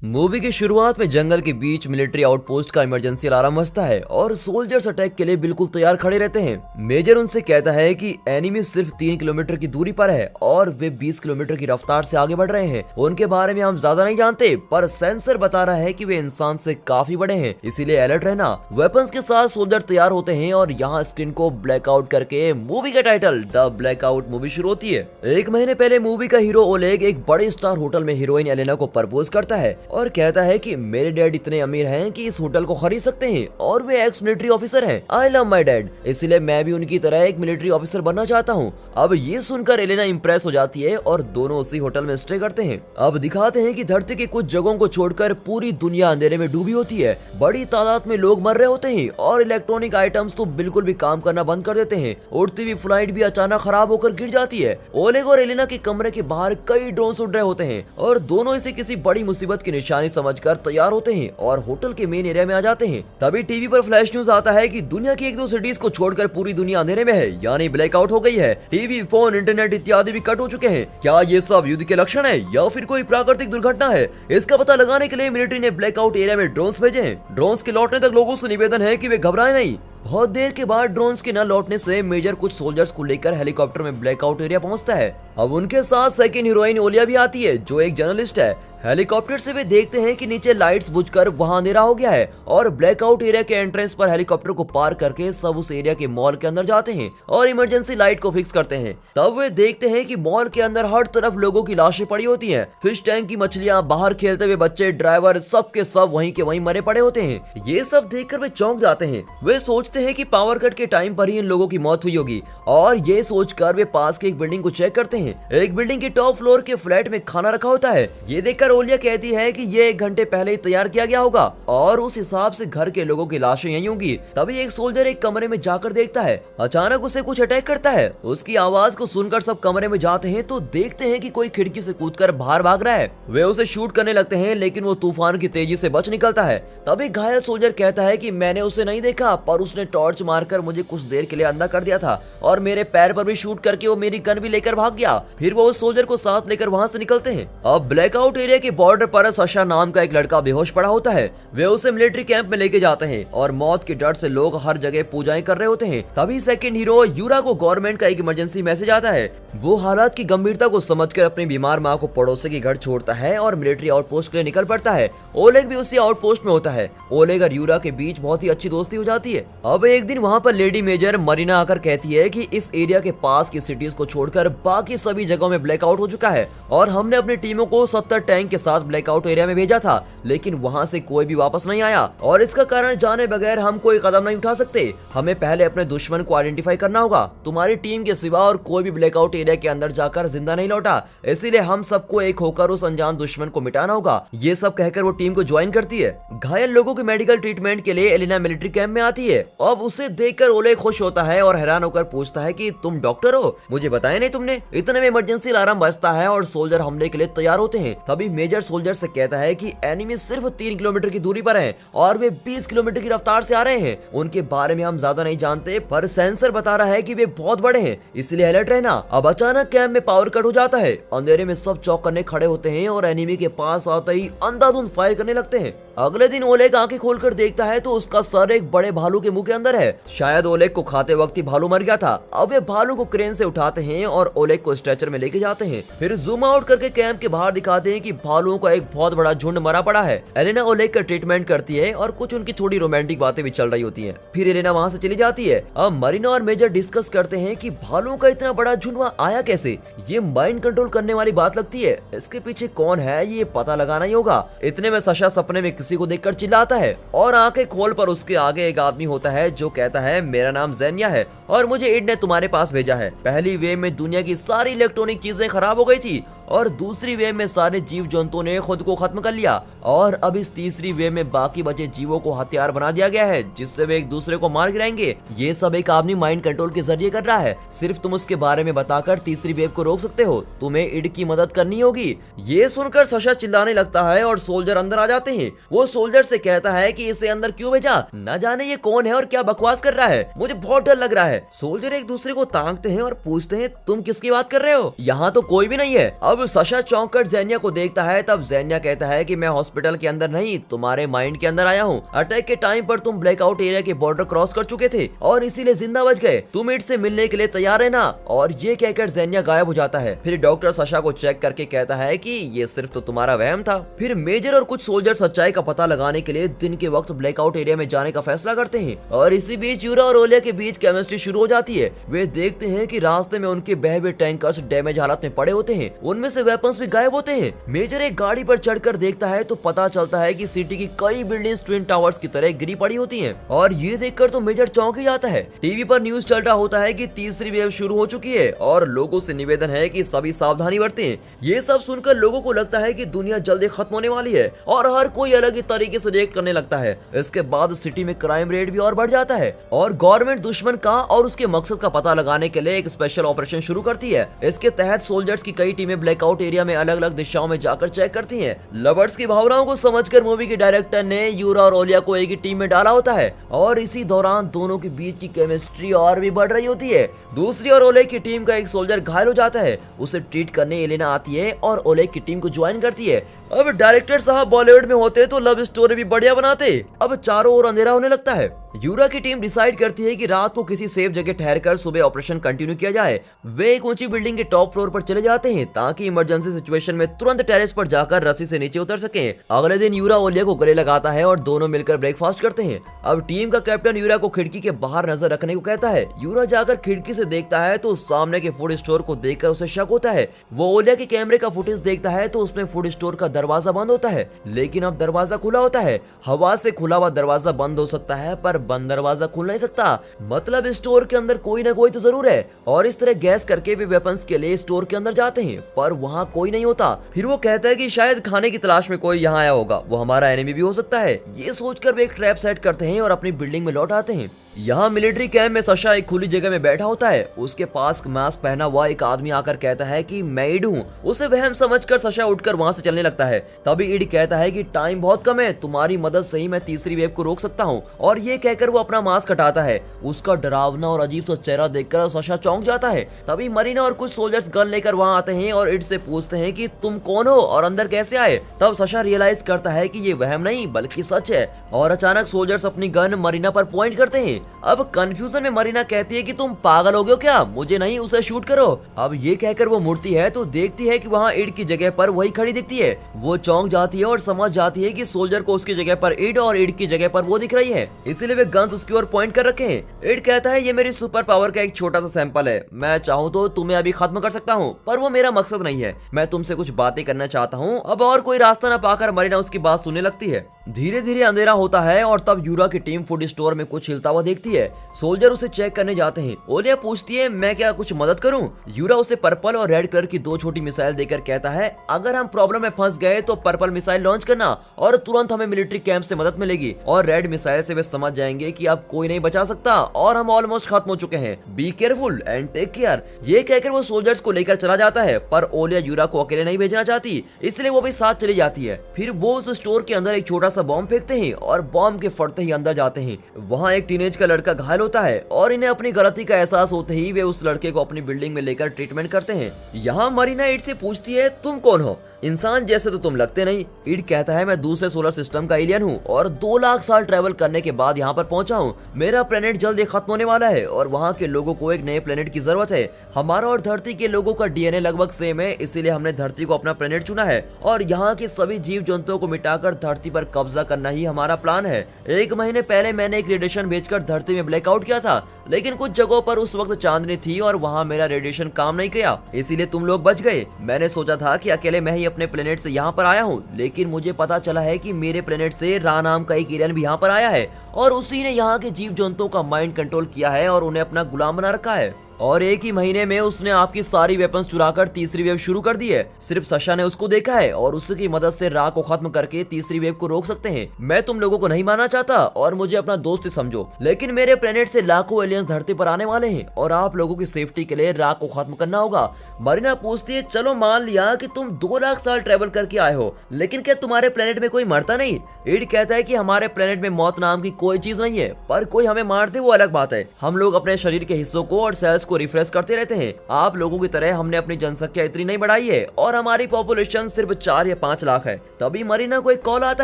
Movie की शुरुआत में जंगल के बीच मिलिट्री आउटपोस्ट का इमरजेंसी अलार्म बजता है और सोल्जर्स अटैक के लिए बिल्कुल तैयार खड़े रहते हैं। मेजर उनसे कहता है कि एनिमी सिर्फ 3 किलोमीटर की दूरी पर है और वे 20 किलोमीटर की रफ्तार से आगे बढ़ रहे हैं। उनके बारे में हम ज्यादा नहीं जानते, पर सेंसर बता रहा है कि वे इंसान से काफी बड़े हैं, इसीलिए अलर्ट रहना। वेपन्स के साथ सोल्जर तैयार होते हैं और यहाँ स्क्रीन को ब्लैकआउट करके मूवी का टाइटल द ब्लैकआउट मूवी शुरू होती है। 1 महीने पहले मूवी का हीरो ओलेग एक बड़े स्टार होटल में हीरोइन एलेना को प्रपोज करता है और कहता है कि मेरे डैड इतने अमीर हैं कि इस होटल को खरीद सकते हैं और वे एक्स मिलिट्री ऑफिसर हैं। आई लव माय डैड, इसलिए मैं भी उनकी तरह एक मिलिट्री ऑफिसर बनना चाहता हूँ। अब ये सुनकर एलेना इंप्रेस हो जाती है और दोनों उसी होटल में स्टे करते हैं। अब दिखाते हैं कि धरती की कुछ जगहों को छोड़कर पूरी दुनिया अंधेरे में डूबी होती है। बड़ी तादाद में लोग मर रहे होते हैं और इलेक्ट्रॉनिक आइटम्स तो बिल्कुल भी काम करना बंद कर देते हैं। उड़ती हुई फ्लाइट भी अचानक खराब होकर गिर जाती है। ओलेग और एलेना के कमरे के बाहर कई ड्रोन उड़ रहे होते हैं और दोनों इसे किसी बड़ी मुसीबत की निशानी समझकर तैयार होते हैं और होटल के मेन एरिया में आ जाते हैं। तभी टीवी पर फ्लैश न्यूज आता है कि दुनिया की 1-2 सिटीज को छोड़कर पूरी दुनिया अंधेरे में है, यानी ब्लैकआउट हो गई है। टीवी, फोन, इंटरनेट इत्यादि भी कट हो चुके हैं। क्या ये सब युद्ध के लक्षण है या फिर कोई प्राकृतिक दुर्घटना है? इसका पता लगाने के लिए मिलिट्री ने ब्लैकआउट एरिया में ड्रोन्स भेजे हैं। ड्रोन्स के लौटने तक लोगों से निवेदन है कि वे घबराएं नहीं। बहुत देर के बाद ड्रोन्स के न लौटने से मेजर कुछ सोल्जर्स को लेकर हेलीकॉप्टर में ब्लैकआउट एरिया पहुंचता है। अब उनके साथ सेकंड हीरोइन ओलिया भी आती है, जो एक जर्नलिस्ट है। हेलीकॉप्टर से वे देखते हैं कि नीचे लाइट्स बुझकर वहां अंधेरा हो गया है और ब्लैकआउट एरिया के एंट्रेंस पर हेलीकॉप्टर को पार करके सब उस एरिया के मॉल के अंदर जाते हैं और इमरजेंसी लाइट को फिक्स करते हैं। तब वे देखते हैं कि मॉल के अंदर हर तरफ लोगों की लाशें पड़ी होती हैं। फिश टैंक की मछलियां, बाहर खेलते हुए बच्चे, ड्राइवर, सब के सब वहीं के वहीं मरे पड़े होते हैं। ये सब देखकर वे चौंक जाते हैं। वे सोचते हैं कि पावर कट के टाइम पर ही इन लोगों की मौत हुई होगी और ये सोचकर वे पास की एक बिल्डिंग को चेक करते हैं। एक बिल्डिंग के टॉप फ्लोर के फ्लैट में खाना रखा होता है। ये देखकर ओलिया कहती है कि ये 1 घंटे पहले ही तैयार किया गया होगा और उस हिसाब से घर के लोगों की लाशें यहीं होंगी। तभी एक सोल्जर एक कमरे में जाकर देखता है। अचानक उसे कुछ अटैक करता है। उसकी आवाज को सुनकर सब कमरे में जाते हैं तो देखते हैं कि कोई खिड़की से कूदकर बाहर भाग रहा है। वे उसे शूट करने लगते हैं, लेकिन वो तूफान की तेजी से बच निकलता है। तभी घायल सोल्जर कहता है कि मैंने उसे नहीं देखा, पर उसने टॉर्च मारकर मुझे कुछ देर के लिए अंधा कर दिया था और मेरे पैर पर भी शूट करके वो मेरी गन भी लेकर भाग गया। फिर वो उस सोल्जर को साथ लेकर वहां से निकलते हैं। अब ब्लैकआउट एरिया के बॉर्डर पर सशा नाम का एक लड़का बेहोश पड़ा होता है। वे उसे मिलिट्री कैंप में लेके जाते हैं और मौत के डर से लोग हर जगह पूजाएं कर रहे होते हैं। तभी सेकंड हीरो यूरा को गवर्नमेंट का एक इमरजेंसी मैसेज आता है। वो हालात की गंभीरता को समझकर अपनी बीमार माँ को पड़ोसी के घर छोड़ता है और मिलिट्री आउटपोस्ट के लिए निकल पड़ता है। ओलेग भी उसी आउटपोस्ट में होता है। ओलेग और यूरा के बीच बहुत ही अच्छी दोस्ती हो जाती है। अब एक दिन वहाँ पर लेडी मेजर मरीना आकर कहती है कि इस एरिया के पास की सिटीज को छोड़कर बाकी सभी जगहों में ब्लैकआउट हो चुका है और हमने अपनी टीमों को 70 टैंक के साथ ब्लैकआउट एरिया में भेजा था, लेकिन वहां से कोई भी वापस नहीं आया और इसका कारण जाने बगैर हम कोई कदम नहीं उठा सकते। हमें पहले अपने दुश्मन को आइडेंटिफाई करना होगा। तुम्हारी टीम के सिवा और कोई भी ब्लैकआउट एरिया के अंदर जाकर जिंदा नहीं लौटा, इसीलिए हम सबको एक होकर उस अनजान दुश्मन को मिटाना होगा। ये सब कहकर वो टीम को ज्वाइन करती है। घायल लोगों के मेडिकल ट्रीटमेंट के लिए एलिना मिलिट्री कैंप में आती है। अब उसे देखकर ओलेग खुश होता है और हैरान होकर पूछता है कि तुम डॉक्टर हो, मुझे बताया नहीं तुमने। इतने में इमरजेंसी अलार्म बजता है और सोल्जर हमले के लिए तैयार होते हैं। तभी मेजर सोल्जर से कहता है कि एनिमी सिर्फ 3 किलोमीटर की दूरी पर है और वे 20 किलोमीटर की रफ्तार से आ रहे हैं। उनके बारे में हम ज्यादा नहीं जानते, पर सेंसर बता रहा है कि वे बहुत बड़े हैं, इसलिए अलर्ट रहना। अब अचानक कैंप में पावर कट हो जाता है। अंधेरे में सब चौंक करने खड़े होते हैं और एनिमी के पास आते ही अंधाधुंध फायर करने लगते हैं। अगले दिन ओलेग आंखें खोलकर देखता है तो उसका सर एक बड़े भालू के मुंह के अंदर है। शायद ओलेग को खाते वक्त ही भालू मर गया था। अब वे भालू को क्रेन से उठाते हैं और ओलेग को स्ट्रेचर में लेके जाते हैं। फिर जूम आउट करके कैंप के बाहर दिखाते हैं कि भालुओं का एक बहुत बड़ा झुंड मरा पड़ा है। एलेना ओलेग का ट्रीटमेंट करती है और कुछ उनकी थोड़ी रोमांटिक बातें भी चल रही होती हैं। फिर एलेना वहां से चली जाती है। अब मरीना और मेजर डिस्कस करते हैं कि भालुओं का इतना बड़ा झुंड वहां आया कैसे। ये माइंड कंट्रोल करने वाली बात लगती है। इसके पीछे कौन है ये पता लगाना ही होगा। इतने में सशा सपने में किसी को देखकर चिल्लाता है और आंखें खोल पर उसके आगे एक आदमी होता है जो कहता है मेरा नाम ज़ेनिया है और मुझे इड ने तुम्हारे पास भेजा है। पहली वेव में दुनिया की सारी इलेक्ट्रॉनिक चीजें खराब हो गई थी और दूसरी वेव में सारे जीव जंतुओं ने खुद को खत्म कर लिया और अब इस तीसरी वेव में बाकी बचे जीवों को हथियार बना दिया गया है जिससे वे एक दूसरे को मार गिराएंगे। ये सब एक आदमी माइंड कंट्रोल के जरिए कर रहा है। सिर्फ तुम उसके बारे में बताकर तीसरी वेव को रोक सकते हो। तुम्हें इड की मदद करनी होगी। ये सुनकर सशा चिल्लाने लगता है और सोल्जर अंदर आ जाते हैं। वो सोल्जर से कहता है कि इसे अंदर क्यों भेजा, न जाने ये कौन है और क्या बकवास कर रहा है, मुझे बहुत डर लग रहा है। सोल्जर एक दूसरे को ताकते हैं और पूछते हैं तुम किसकी बात कर रहे हो, यहाँ तो कोई भी नहीं है। अब अब सशा चौंक कर ज़ेनिया को देखता है। तब ज़ेनिया कहता है कि मैं हॉस्पिटल के अंदर नहीं, तुम्हारे माइंड के अंदर आया हूँ। अटैक के टाइम पर तुम ब्लैकआउट एरिया के बॉर्डर क्रॉस कर चुके थे और इसीलिए जिंदा बच गए। तुम इट से मिलने के लिए तैयार है ना? और ये कहकर ज़ेनिया गायब हो जाता है। फिर डॉक्टर सशा को चेक करके कहता है कि ये सिर्फ तो तुम्हारा वहम था। फिर मेजर और कुछ सोल्जर सच्चाई का पता लगाने के लिए दिन के वक्त ब्लैकआउट एरिया में जाने का फैसला करते हैं और इसी बीच यूरा और ओलिया के बीच केमिस्ट्री शुरू हो जाती है। वे देखते हैं कि रास्ते में उनके बहे हुए टैंकर्स डैमेज हालत में पड़े होते हैं, उनमें से वेपन्स भी गायब होते हैं। मेजर एक गाड़ी पर चढ़कर देखता है तो पता चलता है कि सिटी की कई बिल्डिंग्स ट्विन टावर्स की तरह गिरी पड़ी होती हैं और ये देखकर तो मेजर चौंक ही जाता है। टीवी पर न्यूज चल रहा होता है कि तीसरी वेव शुरू हो चुकी है और लोगों से निवेदन है कि सभी सावधानी बरतें। ये सब सुनकर लोगों को लगता है कि दुनिया जल्दी खत्म होने वाली है और हर कोई अलग ही तरीके से रिएक्ट करने लगता है। इसके बाद सिटी में क्राइम रेट भी और बढ़ जाता है और गवर्नमेंट दुश्मन का और उसके मकसद का पता लगाने के लिए एक स्पेशल ऑपरेशन शुरू करती है। इसके तहत सोल्जर्स की कई टीमें ब्लैकआउट एरिया में अलग अलग दिशाओं में जाकर चेक करती हैं। लवर्स की भावनाओं को समझकर मूवी के डायरेक्टर ने यूरा और ओलिया को एक ही टीम में डाला होता है और इसी दौरान दोनों के बीच की केमिस्ट्री और भी बढ़ रही होती है। दूसरी और ओले की टीम का एक सोल्जर घायल हो जाता है, उसे ट्रीट करने एलेना आती है और ओले की टीम को ज्वाइन करती है। अब डायरेक्टर साहब बॉलीवुड में होते तो लव स्टोरी भी बढ़िया बनाते। अब चारों ओर अंधेरा होने लगता है। यूरा की टीम डिसाइड करती है कि रात को किसी सेफ जगह ठहरकर सुबह ऑपरेशन कंटिन्यू किया जाए। वे एक ऊंची बिल्डिंग के टॉप फ्लोर पर चले जाते हैं ताकि इमरजेंसी सिचुएशन में तुरंत टेरेस पर जाकर रस्सी से नीचे उतर सकें। अगले दिन यूरा ओलिया को गले लगाता है और दोनों मिलकर ब्रेकफास्ट करते हैं। अब टीम का कैप्टन यूरा को खिड़की के बाहर नजर रखने को कहता है। यूरा जाकर खिड़की से देखता है तो सामने के फूड स्टोर को देखकर उसे शक होता है। वो ओलिया के कैमरे का फुटेज देखता है तो उसमें फूड स्टोर का दरवाजा बंद होता है, लेकिन अब दरवाजा खुला होता है। हवा से खुला हुआ दरवाजा बंद हो सकता है पर बंद दरवाजा खुल नहीं सकता, मतलब स्टोर के अंदर कोई ना कोई तो जरूर है। और इस तरह गैस करके वे वेपन्स के लिए स्टोर के अंदर जाते हैं पर वहाँ कोई नहीं होता। फिर वो कहता है कि शायद खाने की तलाश में कोई यहाँ आया होगा, वो हमारा एनिमी भी हो सकता है। ये सोचकर वे एक ट्रैप सेट करते हैं और अपनी बिल्डिंग में लौट आते हैं। यहाँ मिलिट्री कैंप में सशा एक खुली जगह में बैठा होता है। उसके पास मास्क पहना हुआ एक आदमी आकर कहता है कि मैं ईड हूँ। उसे वहम समझकर सशा उठकर वहाँ से चलने लगता है। तभी ईड कहता है कि टाइम बहुत कम है, तुम्हारी मदद से ही मैं तीसरी वेव को रोक सकता हूँ। और ये कहकर वो अपना मास्क हटाता है। उसका डरावना और अजीब सा चेहरा देखकर सशा चौंक जाता है। तभी मरीना और कुछ सोल्जर्स गन लेकर वहाँ आते हैं और ईड से पूछते हैं कि तुम कौन हो और अंदर कैसे आए। तब सशा रियलाइज करता है कि ये वहम नहीं बल्कि सच है और अचानक सोल्जर्स अपनी गन मरीना पर पॉइंट करते हैं। अब कंफ्यूजन में मरीना कहती है कि तुम पागल हो गए क्या, मुझे नहीं उसे शूट करो। अब ये कहकर वो मुड़ती है तो देखती है कि वहाँ ईड की जगह पर वही खड़ी दिखती है। वो चौंक जाती है और समझ जाती है कि सोल्जर को उसकी जगह पर ईड और ईड की जगह पर वो दिख रही है, इसीलिए वे गन्स उसकी ओर पॉइंट कर रखे हैं। ईड कहता है ये मेरी सुपर पावर का एक छोटा सा सैंपल है, मैं चाहूँ तो तुम्हें अभी खत्म कर सकता हूँ, पर वो मेरा मकसद नहीं है। मैं तुमसे कुछ बातें करना चाहता हूँ। अब और कोई रास्ता न पाकर मरीना उसकी बात सुनने लगती है। धीरे धीरे अंधेरा होता है और तब यूरा की टीम फूड स्टोर में कुछ हिलता हुआ देखती है। सोल्जर उसे चेक करने जाते हैं। ओलिया पूछती है मैं क्या कुछ मदद करूं? यूरा उसे पर्पल और रेड कलर की दो छोटी मिसाइल देकर कहता है अगर हम प्रॉब्लम में फंस गए तो पर्पल मिसाइल लॉन्च करना और तुरंत हमें मिलिट्री कैंप से मदद मिलेगी, और रेड मिसाइल से वे समझ जाएंगे कि अब कोई नहीं बचा सकता और हम ऑलमोस्ट खत्म हो चुके हैं। Be careful and take care. ये कहकर वो सोल्जर्स को लेकर चला जाता है, पर ओलिया यूरा को अकेले नहीं भेजना चाहती, इसलिए वो भी साथ चली जाती है। फिर वो उस स्टोर के अंदर एक छोटा सा बॉम्ब फेंकते हैं और बॉम्ब के फटते ही अंदर जाते हैं। वहाँ एक टीनेज का लड़का घायल होता है और इन्हें अपनी गलती का एहसास होते ही वे उस लड़के को अपनी बिल्डिंग में लेकर ट्रीटमेंट करते हैं। यहाँ मरीना ईड से पूछती है तुम कौन हो? इंसान जैसे तो तुम लगते नहीं। ईड कहता है मैं दूसरे सोलर सिस्टम का एलियन हूँ और 2 लाख साल ट्रेवल करने के बाद यहाँ पर पहुँचा हूँ। मेरा प्लेनेट जल्द ही खत्म होने वाला है और वहाँ के लोगों को एक नए प्लेनेट की जरूरत है। हमारा और धरती के लोगों का डीएनए लगभग सेम है, इसीलिए हमने धरती को अपना प्लेनेट चुना है और यहाँ के सभी जीव जंतुओं को मिटाकर धरती पर कब्जा करना ही हमारा प्लान है। 1 महीने पहले मैंने एक रेडिएशन भेजकर धरती में ब्लैकआउट किया था, लेकिन कुछ जगहों पर उस वक्त चांदनी थी और वहाँ मेरा रेडिएशन काम नहीं किया, इसीलिए तुम लोग बच गए। मैंने सोचा था कि अकेले मैं ही अपने प्लेनेट से यहाँ पर आया हूँ, लेकिन मुझे पता चला है कि मेरे प्लेनेट से रा नाम का एक एलियन भी यहाँ पर आया है और उसी ने यहाँ के जीव जंतुओं का माइंड कंट्रोल किया है और उन्हें अपना गुलाम बना रखा है। और 1 ही महीने में उसने आपकी सारी वेपन्स चुराकर तीसरी वेव शुरू कर दी है। सिर्फ सशा ने उसको देखा है और उसकी मदद से रा को खत्म करके तीसरी वेव को रोक सकते हैं। मैं तुम लोगों को नहीं मानना चाहता और मुझे अपना दोस्त समझो, लेकिन मेरे प्लेनेट से लाखों एलियंस धरती पर आने वाले हैं और आप लोगों की सेफ्टी के लिए रा को खत्म करना होगा। मरीना पूछती है चलो मान लिया कि तुम 2 लाख साल ट्रेवल करके आए हो, लेकिन क्या तुम्हारे प्लेनेट में कोई मरता नहीं? ईड कहता है कि हमारे प्लेनेट में मौत नाम की कोई चीज नहीं है, पर कोई हमें मार दे वो अलग बात है। हम लोग अपने शरीर के हिस्सों को और सेल्स रिकॉर्ड्स को रिफ्रेश करते रहते हैं। आप लोगों की तरह हमने अपनी जनसंख्या इतनी नहीं बढ़ाई है और हमारी पॉपुलेशन सिर्फ 4 या 5 लाख है। तभी मरीना को एक कॉल आता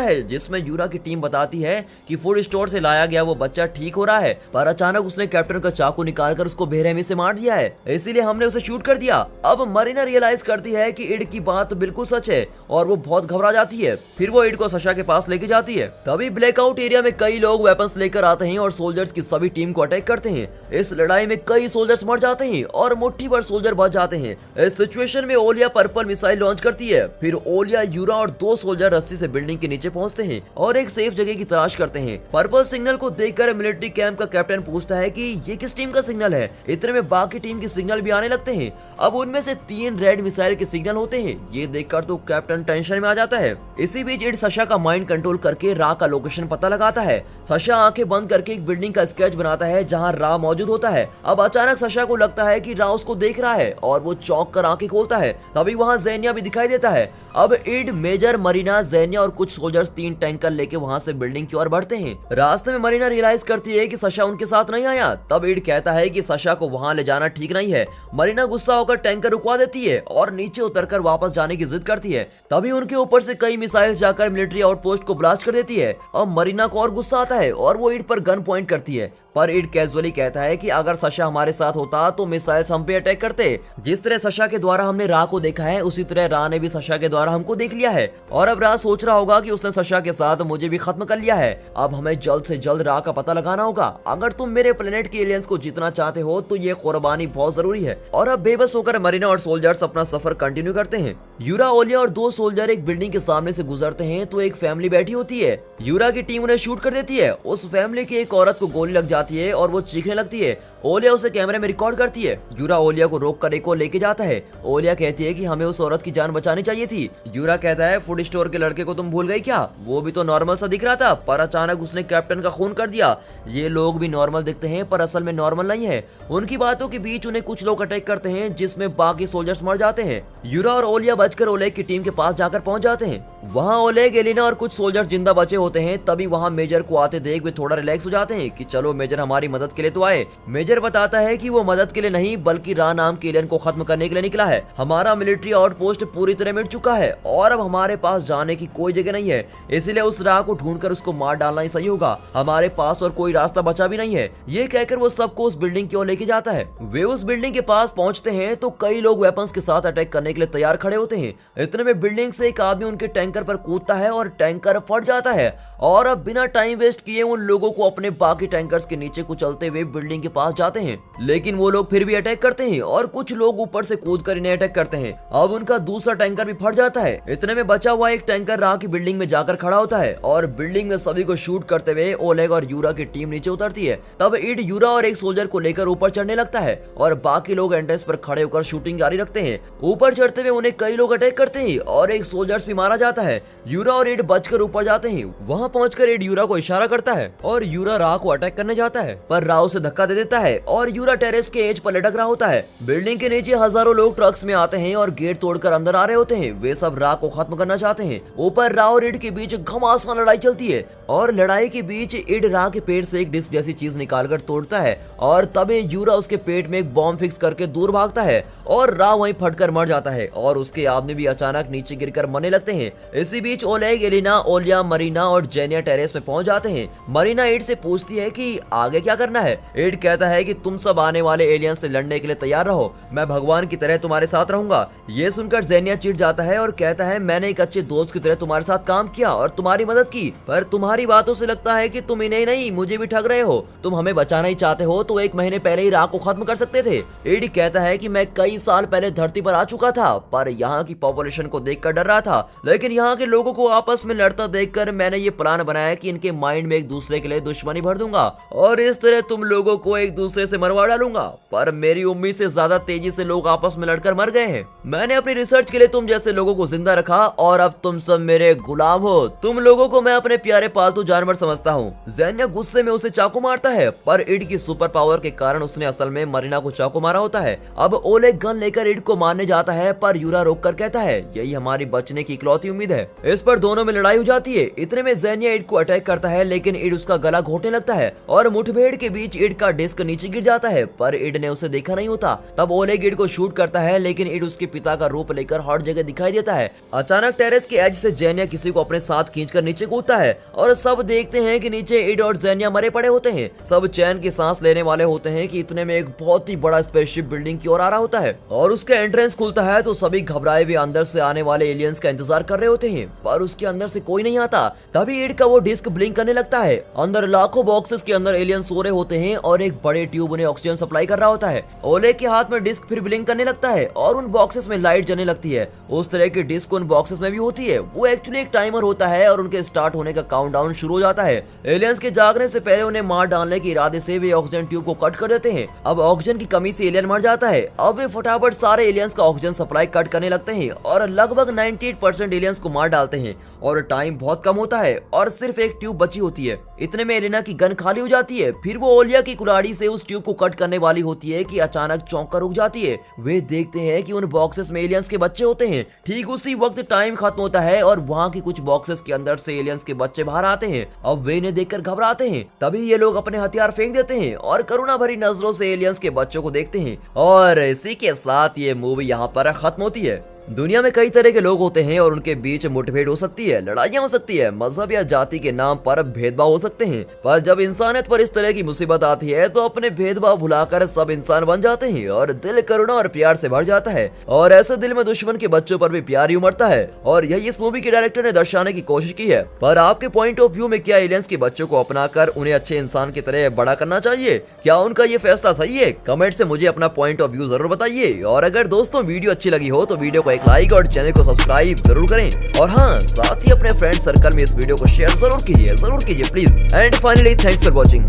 है जिसमें यूरा की टीम बताती है कि फूड स्टोर से लाया गया वो बच्चा ठीक हो रहा है, पर अचानक उसने कैप्टन का चाकू निकालकर उसको बेरहमी से मार दिया है, इसीलिए हमने उसे शूट कर दिया। अब मरीना रियलाइज करती है कि इड की बात बिल्कुल सच है और वो बहुत घबरा जाती है। फिर वो इड को सशा के पास लेके जाती है। तभी ब्लैकआउट एरिया में कई लोग वेपन्स लेकर आते हैं और सोल्जर्स की सभी टीम को अटैक करते हैं। इस लड़ाई में कई सोल्जर्स मर जाते हैं और मुट्ठी भर सोल्जर बच जाते हैं। इस सिचुएशन में ओलिया पर्पल मिसाइल लॉन्च करती है। फिर ओलिया, यूरा और 2 सोल्जर रस्सी से बिल्डिंग के नीचे पहुंचते हैं और एक सेफ जगह की तलाश करते हैं। पर्पल सिग्नल को देखकर मिलिट्री कैंप का कैप्टन पूछता है कि ये किस टीम का सिग्नल है। इतने में बाकी टीम के सिग्नल भी आने लगते हैं। अब उनमें से 3 रेड मिसाइल के सिग्नल होते हैं। ये देखकर तो कैप्टन टेंशन में आ जाता है। इसी बीच इड सशा का माइंड कंट्रोल करके रा का लोकेशन पता लगाता है। सशा आंखें बंद करके एक बिल्डिंग का स्केच बनाता है जहां रा मौजूद होता है। अब अचानक सशा को लगता है कि रा उसको देख रहा है और वो चौंक कर आंखें खोलता है। तभी वहां ज़ेनिया भी दिखाई देता है। अब इड, मेजर, मरीना, ज़ेनिया और कुछ सोल्जर्स 3 टैंकर लेके वहां से बिल्डिंग की ओर बढ़ते हैं। रास्ते में मरीना रियलाइज करती है कि सशा उनके साथ नहीं आया। तब इड कहता है कि सशा को वहां ले जाना ठीक नहीं है। मरीना गुस्सा होकर टैंकर रुकवा देती है और नीचे उतरकर वापस जाने की जिद करती है। तभी उनके ऊपर से कई मिसाइल जाकर मिलिट्री आउटपोस्ट को ब्लास्ट कर देती है। अब मरीना को और गुस्सा आता है और वो इड पर गन पॉइंट करती है, पर इड कैजुअली कहता है कि अगर सशा हमारे साथ होता तो मिसाइल्स हम पे अटैक करते। जिस तरह सशा के द्वारा हमने रा को देखा है उसी तरह रा ने भी सशा के द्वारा हमको देख लिया है और अब रा सोच रहा होगा कि उसने सशा के साथ मुझे भी खत्म कर लिया है। अब हमें जल्द से जल्द रा का पता लगाना होगा। अगर तुम मेरे प्लेनेट के एलियंस को जीतना चाहते हो तो ये कुर्बानी बहुत जरूरी है। और अब बेबस होकर मरीना और सोल्जर्स अपना सफर कंटिन्यू करते हैं। यूरा, ओलिया और 2 सोल्जर एक बिल्डिंग के सामने से गुजरते हैं तो एक फैमिली बैठी होती है। यूरा की टीम उन्हें शूट कर देती है। उस फैमिली की एक औरत को गोली लग जाती है और वो चीखने लगती है। ओलिया उसे कैमरे में रिकॉर्ड करती है। यूरा ओलिया को रोक कर एक को लेके जाता है। ओलिया कहती है कि हमें उस औरत की जान बचानी चाहिए थी। यूरा कहता है, फूड स्टोर के लड़के को तुम भूल गई क्या? वो भी तो नॉर्मल सा दिख रहा था, पर अचानक उसने कैप्टन का खून कर दिया। ये लोग भी नॉर्मल दिखते हैं पर असल में नॉर्मल नहीं है। उनकी बातों के बीच उन्हें कुछ लोग अटैक करते हैं जिसमें बाकी सोल्जर्स मर जाते हैं। यूरा और ओलिया बचकर ओलेग की टीम के पास जाकर पहुंच जाते हैं। वहाँ ओलेग, एलिना और कुछ सोल्जर्स जिंदा बचे होते हैं। तभी वहाँ मेजर को आते देख वे थोड़ा रिलैक्स हो जाते हैं कि चलो मेजर हमारी मदद के लिए तो आए। मेजर बताता है कि वो मदद के लिए नहीं बल्कि रा नाम के एलियन को खत्म करने के लिए निकला है। हमारा मिलिट्री आउटपोस्ट पूरी तरह मिट चुका है और अब हमारे पास जाने की कोई जगह नहीं है, इसलिए उस रा को ढूंढकर उसको मार डालना ही सही होगा। हमारे पास और कोई रास्ता बचा भी नहीं है। ये कहकर वो सबको उस बिल्डिंग की ओर लेके जाता है। वे उस बिल्डिंग के पास पहुंचते हैं तो कई लोग वेपन्स के साथ अटैक करने के लिए तैयार खड़े होते हैं। इतने में बिल्डिंग से एक आदमी उनके टैंकर पर कूदता है और टैंकर फट जाता है और अब बिना टाइम वेस्ट किए उन लोगों को अपने बाकी टैंकर्स के नीचे कुचलते हुए बिल्डिंग के पास जाते हैं। लेकिन वो लोग फिर भी अटैक करते हैं और कुछ लोग ऊपर से कूदकर इन्हें अटैक करते हैं। अब उनका दूसरा टैंकर भी फट जाता है। इतने में बचा हुआ एक टैंकर रा की बिल्डिंग में जाकर खड़ा होता है और बिल्डिंग में सभी को शूट करते हुए ओलेग और यूरा की टीम नीचे उतरती है। तब इड, यूरा और एक सोल्जर को लेकर ऊपर चढ़ने लगता है और बाकी लोग एंट्रेंस पर खड़े होकर शूटिंग जारी रखते हैं। ऊपर चढ़ते हुए उन्हें कई लोग अटैक करते हैं और एक सोल्जर्स भी मारा जाता है। यूरा और इड बचकर ऊपर जाते हैं। वहां पहुंचकर इड यूरा को इशारा करता है और यूरा रा को अटैक करने जाता है, पर रा उसे धक्का दे देता है और यूरा टेरेस के एज पर लटक रहा होता है। बिल्डिंग के नीचे हजारों लोग ट्रक्स में आते हैं और गेट तोड़कर अंदर आ रहे होते हैं। वे सब रा को खत्म करना चाहते हैं। ऊपर रा और इड के बीच घमासान लड़ाई चलती है और लड़ाई के बीच इड रा के पेट से एक डिस्क जैसी चीज निकालकर तोड़ता है और तभी यूरा उसके पेट में एक बॉम्ब फिक्स करके दूर भागता है और रा वहीं फटकर मर जाता है और उसके आदमी भी अचानक नीचे गिरकर मरने लगते हैं। इसी बीच ओलेग, एलिना, ओलिया, मरीना और जेनिया टेरेस पे पहुंच जाते हैं। मरीना इड से पूछती है कि आगे क्या करना है। इड कहता है कि तुम सब आने वाले एलियन से लड़ने के लिए तैयार रहो, मैं भगवान की तरह तुम्हारे साथ रहूंगा। ये सुनकर जेनिया चिढ़ जाता है और कहता है, मैंने एक अच्छे दोस्त की तरह तुम्हारे साथ काम किया और तुम्हारी मदद की, पर तुम्हारी बातों से लगता है कि तुम इन्हें नहीं मुझे भी ठग रहे हो। तुम हमें बचाना ही चाहते हो तो 1 महीने पहले ही रा को खत्म कर सकते थे। इड कहता है कि मैं कई साल पहले धरती पर आ चुका था पर यहाँ की पॉपुलेशन को देखकर डर रहा था, लेकिन यहाँ के लोगों को आपस में लड़ता देखकर मैंने ये प्लान बनाया कि इनके माइंड में एक दूसरे के लिए दुश्मनी भर दूंगा और इस तरह तुम लोगों को एक दूसरे से मरवा डालूंगा। पर मेरी उम्मीद से ज्यादा तेजी से लोग आपस में लड़कर मर गए हैं। मैंने अपनी रिसर्च के लिए तुम जैसे लोगों को जिंदा रखा और अब तुम सब मेरे गुलाम हो। तुम लोगों को मैं अपने प्यारे पालतू जानवर समझता हूँ। ज़ेनिया गुस्से में उसे चाकू मारता है, पर इड की सुपर पावर के कारण उसने असल में मरीना को चाकू मारा होता है। अब ओलेग गन लेकर इड को मारने जाता है, पर यूरा रोक कर कहता है, यही हमारी बचने की इकलौती उम्मीद है। इस पर दोनों में लड़ाई हो जाती है। इतने में ज़ेनिया इड को अटैक करता है, लेकिन इड उसका गला घोटने लगता है और मुठभेड़ के बीच इड का डिस्क नीचे गिर जाता है, पर इड ने उसे देखा नहीं होता। तब ओलेग इड को शूट करता है, लेकिन इड उसके पिता का रूप लेकर हर जगह दिखाई देता है। अचानक टेरेस के एज से जेनिया किसी को अपने साथ खींचकर नीचे कूदता है और सब देखते हैं कि नीचे इड और जेनिया मरे पड़े होते हैं। सब चैन की सांस लेने वाले होते हैं कि इतने में एक बहुत ही बड़ा स्पेसशिप बिल्डिंग की ओर आ रहा होता है और उसका एंट्रेंस खुलता है तो सभी घबराए हुए अंदर से आने वाले एलियंस का इंतजार कर रहे होते हैं, पर उसके अंदर से कोई नहीं आता। तभी इड का वो डिस्क ब्लिंक करने लगता है। अंदर लाखों बॉक्सेस के अंदर एलियंस सो रहे होते हैं और एक बड़े ट्यूब उन्हें ऑक्सीजन सप्लाई कर रहा होता है। ओलेग के हाथ में डिस्क फिर ब्लिंक करने लगता है और उन बॉक्सेस में लाइट जलने लगती है। उस तरह की डिस्क उन बॉक्सेस में भी होती है। वो एक्चुअली एक टाइमर होता है और उनके स्टार्ट होने का काउंटडाउन शुरू हो जाता है। एलियंस के जागने से पहले उन्हें मार डालने के इरादे से वे ऑक्सीजन ट्यूब को कट कर देते हैं। अब ऑक्सीजन की कमी से एलियन मर जाता है। अब वे फटाफट सारे एलियंस का ऑक्सीजन सप्लाई कट करने लगते हैं और लगभग 98% एलियंस को मार डालते हैं और टाइम बहुत कम होता है और सिर्फ एक ट्यूब बची होती है। इतने में एलेना की गन खाली हो जाती है। फिर वो ओलिया की कुल्हाड़ी से उस ट्यूब को कट करने वाली होती है कि अचानक चौंक कर रुक जाती है। वे देखते हैं कि उन बॉक्सेस में एलियंस के बच्चे होते हैं। ठीक उसी वक्त टाइम खत्म होता है और वहाँ की कुछ बॉक्सेस के अंदर से एलियंस के बच्चे बाहर आते हैं। अब वे इन्हें देखकर घबराते हैं। तभी ये लोग अपने हथियार फेंक देते हैं और करुणा भरी नजरों से एलियंस के बच्चों को देखते हैं और इसी के साथ ये मूवी यहाँ पर खत्म होती है। दुनिया में कई तरह के लोग होते हैं और उनके बीच मुठभेड़ हो सकती है, लड़ाइयां हो सकती है, मजहब या जाति के नाम पर भेदभाव हो सकते हैं, पर जब इंसानियत पर इस तरह की मुसीबत आती है तो अपने भेदभाव भुलाकर सब इंसान बन जाते हैं और दिल करुणा और प्यार से भर जाता है और ऐसे दिल में दुश्मन के बच्चों पर भी प्यार ही उमड़ता है। और यही इस मूवी के डायरेक्टर ने दर्शाने की कोशिश की है। पर आपके पॉइंट ऑफ व्यू में क्या एलियंस के बच्चों को अपनाकर उन्हें अच्छे इंसान की तरह बड़ा करना चाहिए? क्या उनका ये फैसला सही है? कमेंट से मुझे अपना पॉइंट ऑफ व्यू जरूर बताइए। और अगर दोस्तों वीडियो अच्छी लगी हो तो वीडियो को एक लाइक और चैनल को सब्सक्राइब जरूर करें और हाँ, साथ ही अपने फ्रेंड सर्कल में इस वीडियो को शेयर जरूर कीजिए please. And finally thanks for watching.